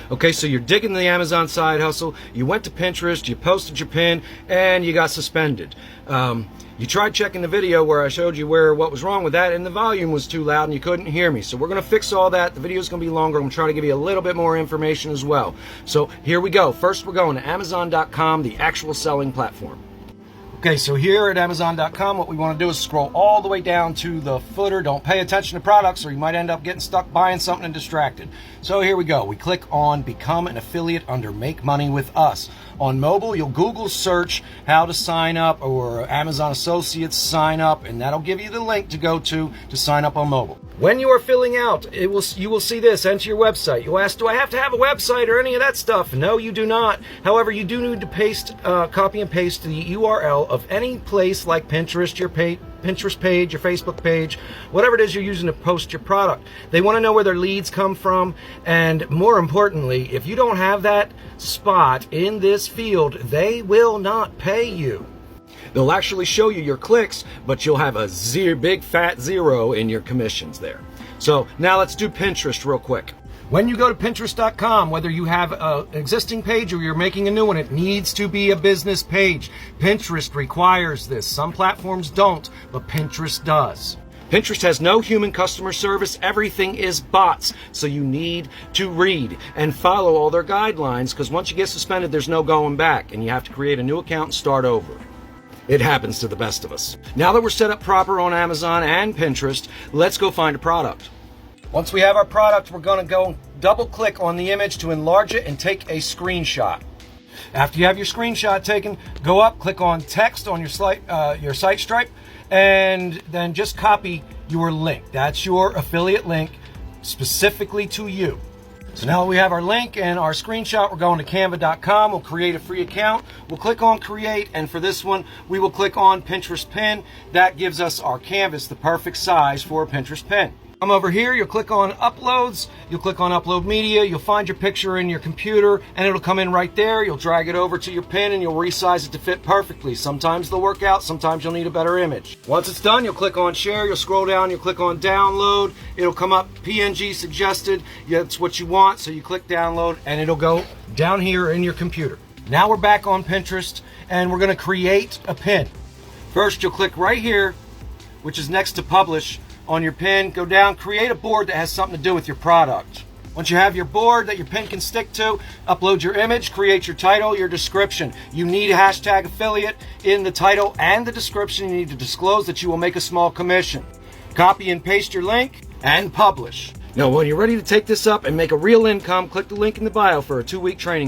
Okay, so you're digging the Amazon side hustle, you went to Pinterest, you posted your pin, and you got suspended. You tried checking the video where I showed you what was wrong with that, and the volume was too loud and you couldn't hear me. So we're going to fix all that. The video is going to be longer. I'm going to try to give you a little bit more information as well. So here we go. First, we're going to Amazon.com, the actual selling platform. Okay, so here at Amazon.com, what we want to do is scroll all the way down to the footer. Don't pay attention to products or you might end up getting stuck buying something and distracted. So here we go. We click on Become an Affiliate under Make Money with Us. On mobile, you'll Google search how to sign up or Amazon Associates sign up, and that'll give you the link to go to sign up on mobile. When you are filling out, you will see this, enter your website. You'll ask, do I have to have a website or any of that stuff? No, you do not. However, you do need to copy and paste the URL of any place like Pinterest, your Pinterest page, your Facebook page, whatever it is you're using to post your product. They want to know where their leads come from, and more importantly, if you don't have that spot in this field, they will not pay you. They'll actually show you your clicks, but you'll have a big fat zero in your commissions there. So now let's do Pinterest real quick. When you go to Pinterest.com, whether you have an existing page or you're making a new one, it needs to be a business page. Pinterest requires this. Some platforms don't, but Pinterest does. Pinterest has no human customer service. Everything is bots. So you need to read and follow all their guidelines, because once you get suspended, there's no going back, and you have to create a new account and start over. It happens to the best of us. Now that we're set up proper on Amazon and Pinterest, let's go find a product. Once we have our product, we're going to go double click on the image to enlarge it and take a screenshot. After you have your screenshot taken, go up, click on text on your site stripe, and then just copy your link. That's your affiliate link specifically to you. So now we have our link and our screenshot. We're going to canva.com. We'll create a free account. We'll click on create, and for this one, we will click on Pinterest pin. That gives us our canvas, the perfect size for a Pinterest pin. Come over here, you'll click on uploads, you'll click on upload media, you'll find your picture in your computer, and it'll come in right there. You'll drag it over to your pin and you'll resize it to fit perfectly. Sometimes they'll work out, sometimes you'll need a better image. Once it's done, you'll click on share, you'll scroll down, you'll click on download, it'll come up PNG suggested. Yeah, that's what you want, so you click download and it'll go down here in your computer. Now we're back on Pinterest and we're gonna create a pin. First, you'll click right here, which is next to publish. On your pin, go down, create a board that has something to do with your product. Once you have your board that your pin can stick to, upload your image, create your title, your description. You need a hashtag affiliate in the title and the description. You need to disclose that you will make a small commission. Copy and paste your link and publish. Now, when you're ready to take this up and make a real income, click the link in the bio for a 2-week training